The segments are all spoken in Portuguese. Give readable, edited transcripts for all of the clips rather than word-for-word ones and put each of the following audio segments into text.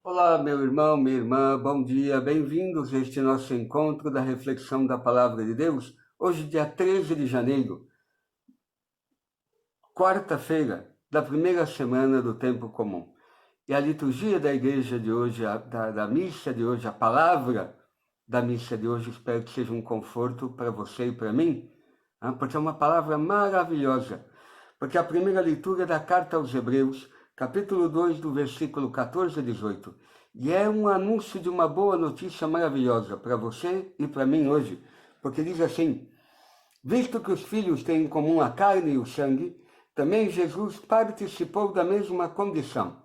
Olá, meu irmão, minha irmã, bom dia, bem-vindos a este nosso encontro da reflexão da Palavra de Deus. Hoje, dia 13 de janeiro, quarta-feira da primeira semana do Tempo Comum. E a liturgia da igreja de hoje, da missa de hoje, a palavra da missa de hoje, espero que seja um conforto para você e para mim, porque é uma palavra maravilhosa. Porque a primeira leitura é da carta aos Hebreus, capítulo 2, do versículo 14 a 18. E é um anúncio de uma boa notícia maravilhosa para você e para mim hoje. Porque diz assim: visto que os filhos têm em comum a carne e o sangue, também Jesus participou da mesma condição,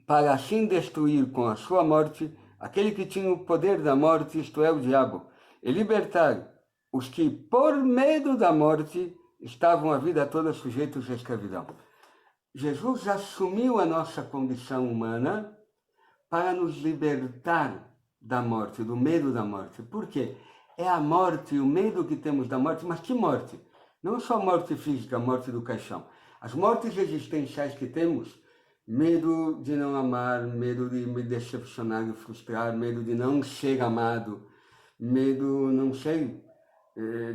para assim destruir com a sua morte aquele que tinha o poder da morte, isto é, o diabo, e libertar os que, por medo da morte, estavam a vida toda sujeitos à escravidão. Jesus assumiu a nossa condição humana para nos libertar da morte, do medo da morte. Por quê? É a morte, o medo que temos da morte, mas que morte? Não só a morte física, a morte do caixão. As mortes existenciais que temos, medo de não amar, medo de me decepcionar e frustrar, medo de não ser amado, medo, não sei,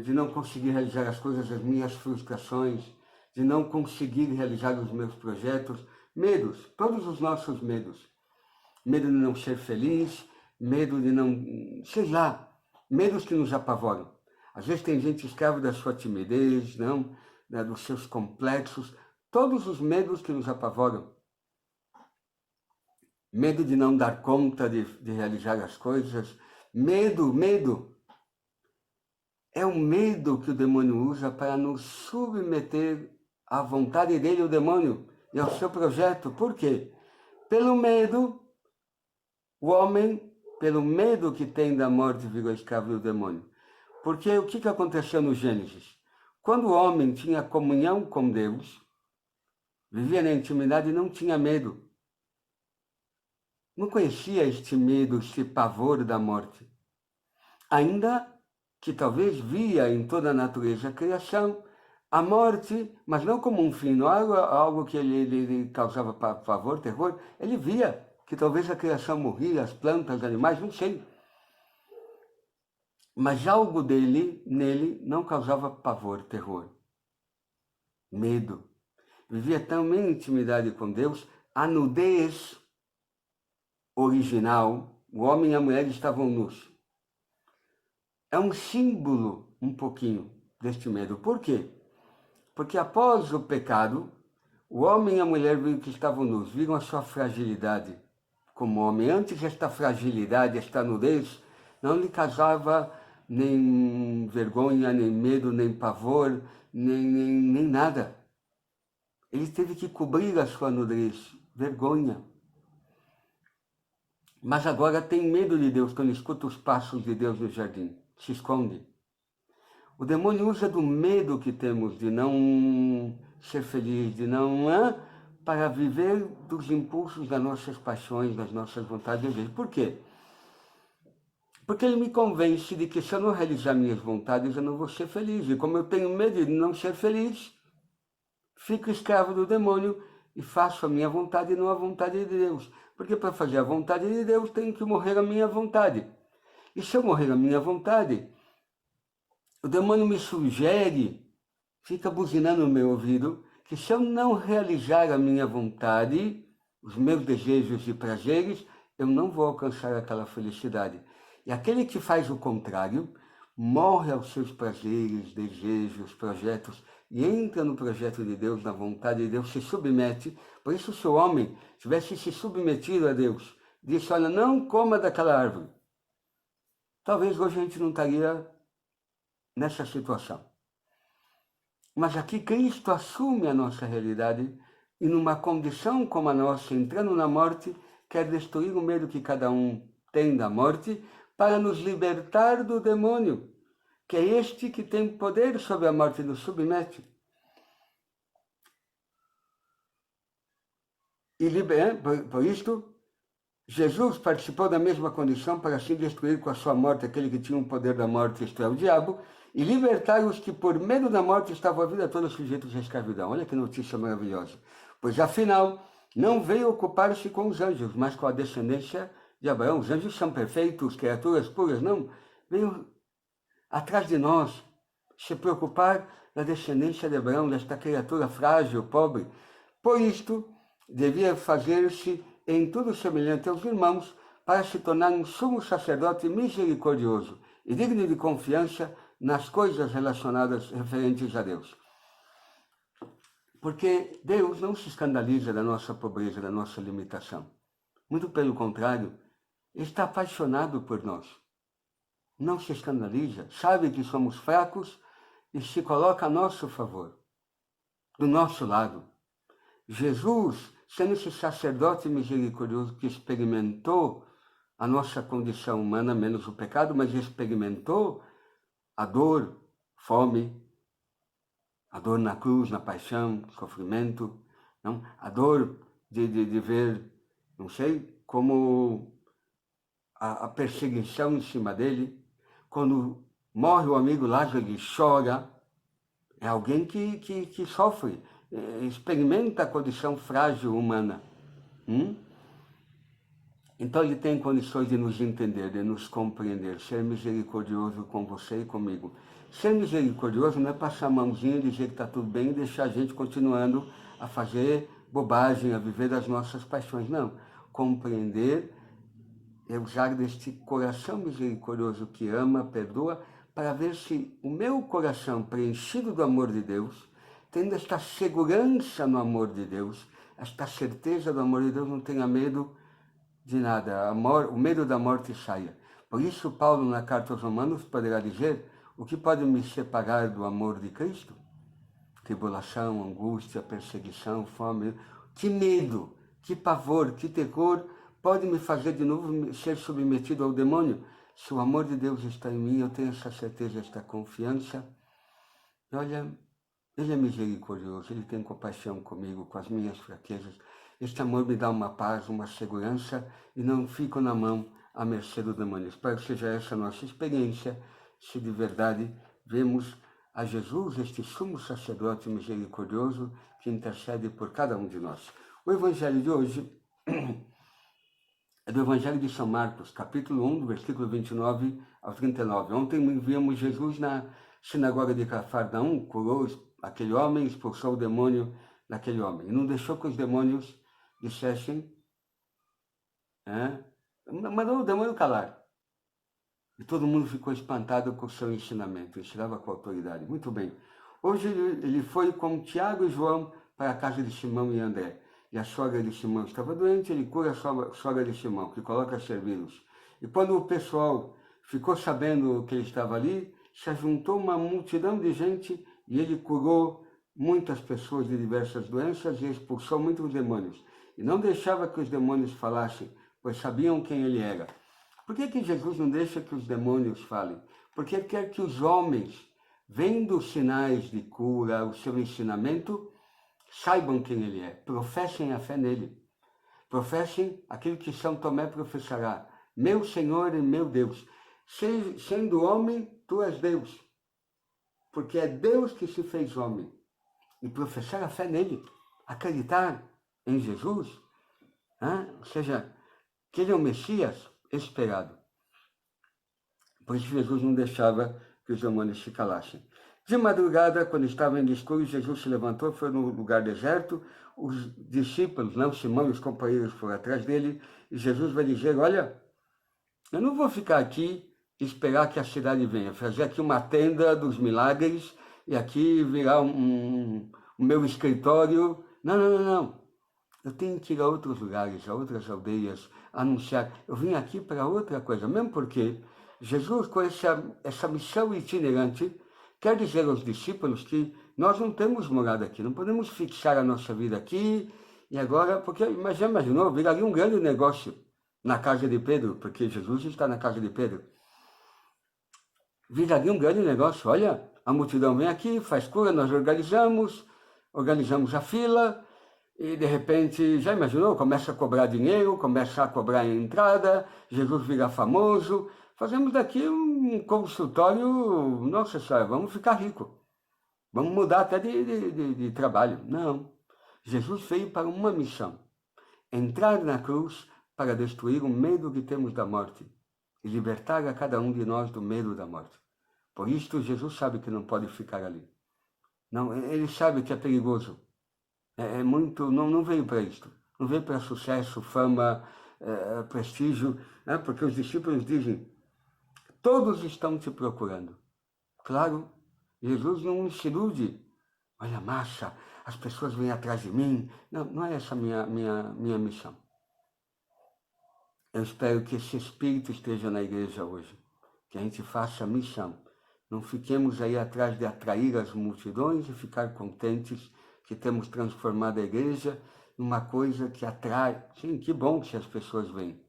de não conseguir realizar as coisas, as minhas frustrações, de não conseguir realizar os meus projetos, medos, todos os nossos medos. Medo de não ser feliz, medo de não, sei lá, medos que nos apavoram. Às vezes tem gente escrava da sua timidez, não, dos seus complexos, todos os medos que nos apavoram. Medo de não dar conta de realizar as coisas, medo. É o medo que o demônio usa para nos submeter à vontade dele, o demônio, e ao seu projeto. Por quê? Pelo medo, o homem, pelo medo que tem da morte, virou escravo do demônio. Porque o que aconteceu no Gênesis? Quando o homem tinha comunhão com Deus, vivia na intimidade e não tinha medo. Não conhecia este medo, este pavor da morte. Ainda que talvez via em toda a natureza a criação a morte, mas não como um fim, não algo que ele causava pavor, terror. Ele via que talvez a criação morria, as plantas, os animais, não sei. Mas algo nele, não causava pavor, terror, medo. Vivia tão em intimidade com Deus, a nudez original, o homem e a mulher estavam nus. É um símbolo, um pouquinho, deste medo. Por quê? Porque após o pecado, o homem e a mulher viram que estavam nus, viram a sua fragilidade como homem. Antes, esta fragilidade, esta nudez, não lhe causava nem vergonha, nem medo, nem pavor, nem nada. Ele teve que cobrir a sua nudez, vergonha. Mas agora tem medo de Deus quando escuta os passos de Deus no jardim, se esconde. O demônio usa do medo que temos de não ser feliz, de não... para viver dos impulsos das nossas paixões, das nossas vontades. Por quê? Porque ele me convence de que se eu não realizar minhas vontades, eu não vou ser feliz. E como eu tenho medo de não ser feliz, fico escravo do demônio e faço a minha vontade e não a vontade de Deus. Porque para fazer a vontade de Deus, tenho que morrer a minha vontade. E se eu morrer a minha vontade, o demônio me sugere, fica buzinando no meu ouvido, que se eu não realizar a minha vontade, os meus desejos e prazeres, eu não vou alcançar aquela felicidade. E aquele que faz o contrário, morre aos seus prazeres, desejos, projetos, e entra no projeto de Deus, na vontade de Deus, se submete. Por isso, se o homem tivesse se submetido a Deus, disse, olha, não coma daquela árvore, talvez hoje a gente não estaria nessa situação. Mas aqui Cristo assume a nossa realidade e numa condição como a nossa, entrando na morte, quer destruir o medo que cada um tem da morte para nos libertar do demônio, que é este que tem poder sobre a morte e nos submete. E por isto, Jesus participou da mesma condição para assim destruir com a sua morte aquele que tinha o poder da morte, isto é, o diabo, e libertar os que por medo da morte estavam a vida toda sujeitos à escravidão. Olha que notícia maravilhosa. Pois afinal, não veio ocupar-se com os anjos, mas com a descendência de Abraão. Os anjos são perfeitos, criaturas puras, não. Veio atrás de nós se preocupar da descendência de Abraão, desta criatura frágil, pobre. Por isto, devia fazer-se em tudo semelhante aos irmãos, para se tornar um sumo sacerdote misericordioso e digno de confiança nas coisas relacionadas referentes a Deus. Porque Deus não se escandaliza da nossa pobreza, da nossa limitação. Muito pelo contrário, Ele está apaixonado por nós. Não se escandaliza, sabe que somos fracos e se coloca a nosso favor, do nosso lado. Jesus, sendo esse sacerdote misericordioso que experimentou a nossa condição humana, menos o pecado, mas experimentou a dor, fome, a dor na cruz, na paixão, sofrimento, não? A dor de ver, não sei, como a perseguição em cima dele. Quando morre o amigo Lázaro, ele chora. É alguém que sofre, experimenta a condição frágil humana. Então ele tem condições de nos entender, de nos compreender, ser misericordioso com você e comigo. Ser misericordioso não é passar a mãozinha e dizer que está tudo bem e deixar a gente continuando a fazer bobagem, a viver das nossas paixões. Não. Compreender é usar deste coração misericordioso que ama, perdoa, para ver se o meu coração, preenchido do amor de Deus, tendo esta segurança no amor de Deus, esta certeza do amor de Deus, não tenha medo de nada, o medo da morte saia. Por isso, Paulo, na carta aos Romanos, poderá dizer: o que pode me separar do amor de Cristo? Tribulação, angústia, perseguição, fome. Que medo, que pavor, que terror pode me fazer de novo ser submetido ao demônio? Se o amor de Deus está em mim, eu tenho essa certeza, esta confiança. E olha, Ele é misericordioso, Ele tem compaixão comigo, com as minhas fraquezas. Este amor me dá uma paz, uma segurança, e não fico na mão à mercê do demônio. Espero que seja essa a nossa experiência, se de verdade vemos a Jesus, este sumo sacerdote misericordioso, que intercede por cada um de nós. O evangelho de hoje é do Evangelho de São Marcos, capítulo 1, do versículo 29 ao 39. Ontem vimos Jesus na sinagoga de Cafarnaum, curou aquele homem, expulsou o demônio daquele homem. E não deixou que os demônios dissessem, mandou o demônio calar. E todo mundo ficou espantado com o seu ensinamento, ensinava com autoridade. Muito bem. Hoje ele foi com Tiago e João para a casa de Simão e André. E a sogra de Simão estava doente, ele cura a sogra de Simão, que coloca a servi-los. E quando o pessoal ficou sabendo que ele estava ali, se ajuntou uma multidão de gente e ele curou muitas pessoas de diversas doenças e expulsou muitos demônios. E não deixava que os demônios falassem, pois sabiam quem ele era. Por que Jesus não deixa que os demônios falem? Porque ele quer que os homens, vendo os sinais de cura, o seu ensinamento, saibam quem ele é, professem a fé nele. Professem aquilo que São Tomé professará: meu Senhor e meu Deus. Sendo homem, tu és Deus. Porque é Deus que se fez homem. E professar a fé nele, acreditar em Jesus, ou seja, que ele é o Messias esperado. Por isso Jesus não deixava que os demônios se calassem. De madrugada, quando estava em escuro, Jesus se levantou, foi no lugar deserto. Os discípulos, não Simão e os companheiros foram atrás dele. E Jesus vai dizer: olha, eu não vou ficar aqui e esperar que a cidade venha, fazer aqui uma tenda dos milagres e aqui virar o meu escritório. Não. Eu tenho que ir a outros lugares, a outras aldeias, anunciar. Eu vim aqui para outra coisa, mesmo porque Jesus, com essa missão itinerante, quer dizer aos discípulos que nós não temos morada aqui, não podemos fixar a nossa vida aqui e agora, porque já imaginou, viraria um grande negócio na casa de Pedro, porque Jesus está na casa de Pedro. Viraria um grande negócio. Olha, a multidão vem aqui, faz cura, nós organizamos a fila, e de repente, já imaginou? Começa a cobrar dinheiro, começa a cobrar a entrada, Jesus vira famoso. Fazemos daqui um consultório, nossa senhora, vamos ficar ricos. Vamos mudar até de trabalho. Não. Jesus veio para uma missão. Entrar na cruz para destruir o medo que temos da morte e libertar a cada um de nós do medo da morte. Por isto, Jesus sabe que não pode ficar ali. Não, ele sabe que é perigoso. É muito, não veio para isto. Não veio para sucesso, fama, prestígio, né? Porque os discípulos dizem, todos estão te procurando. Claro, Jesus não se ilude. Olha, massa, as pessoas vêm atrás de mim. Não, não é essa a minha missão. Eu espero que esse espírito esteja na igreja hoje. Que a gente faça a missão. Não fiquemos aí atrás de atrair as multidões e ficar contentes que temos transformado a igreja numa coisa que atrai. Sim, que bom que as pessoas vêm.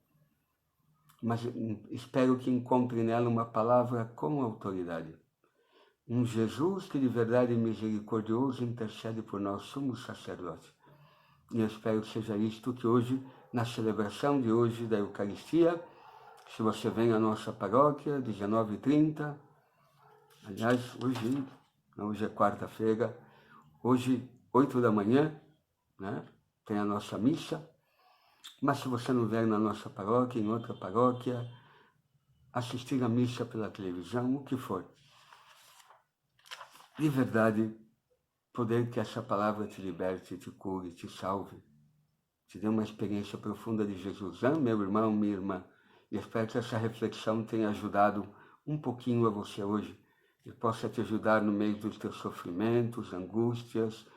Mas espero que encontrem nela uma palavra com autoridade. Um Jesus que de verdade misericordioso intercede por nós, sumo sacerdote. E eu espero que seja isto que hoje, na celebração de hoje da Eucaristia, se você vem à nossa paróquia, 19h30, aliás, hoje é quarta-feira, hoje, 8 da manhã, né, tem a nossa missa, mas se você não vier na nossa paróquia, em outra paróquia, assistir a missa pela televisão, o que for. De verdade, poder que essa palavra te liberte, te cure, te salve, te dê uma experiência profunda de Jesus. Meu irmão, minha irmã, e espero que essa reflexão tenha ajudado um pouquinho a você hoje e possa te ajudar no meio dos teus sofrimentos, angústias,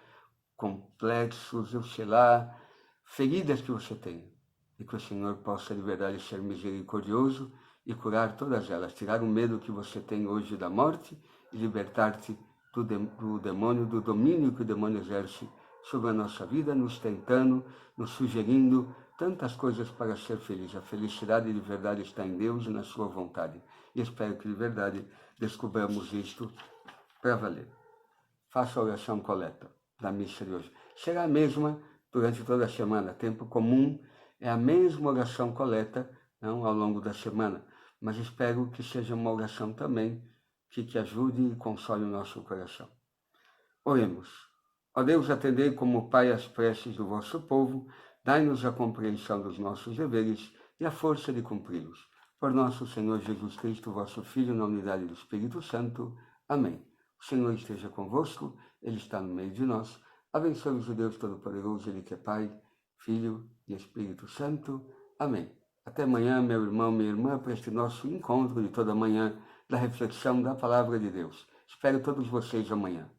complexos, eu sei lá, feridas que você tem. E que o Senhor possa de verdade ser misericordioso e curar todas elas, tirar o medo que você tem hoje da morte e libertar-te do demônio, do domínio que o demônio exerce sobre a nossa vida, nos tentando, nos sugerindo tantas coisas para ser feliz. A felicidade de verdade está em Deus e na sua vontade. E espero que de verdade descobramos isto para valer. Faça a oração coleta da missa de hoje. Será a mesma durante toda a semana. Tempo comum é a mesma oração coleta, não, ao longo da semana. Mas espero que seja uma oração também que te ajude e console o nosso coração. Oremos. Ó Deus, atendei como Pai as preces do vosso povo, dai-nos a compreensão dos nossos deveres e a força de cumpri-los. Por nosso Senhor Jesus Cristo, vosso Filho, na unidade do Espírito Santo. Amém. O Senhor esteja convosco, Ele está no meio de nós. Abençoe-vos o Deus Todo-Poderoso, Ele que é Pai, Filho e Espírito Santo. Amém. Até amanhã, meu irmão, minha irmã, para este nosso encontro de toda manhã da reflexão da Palavra de Deus. Espero todos vocês amanhã.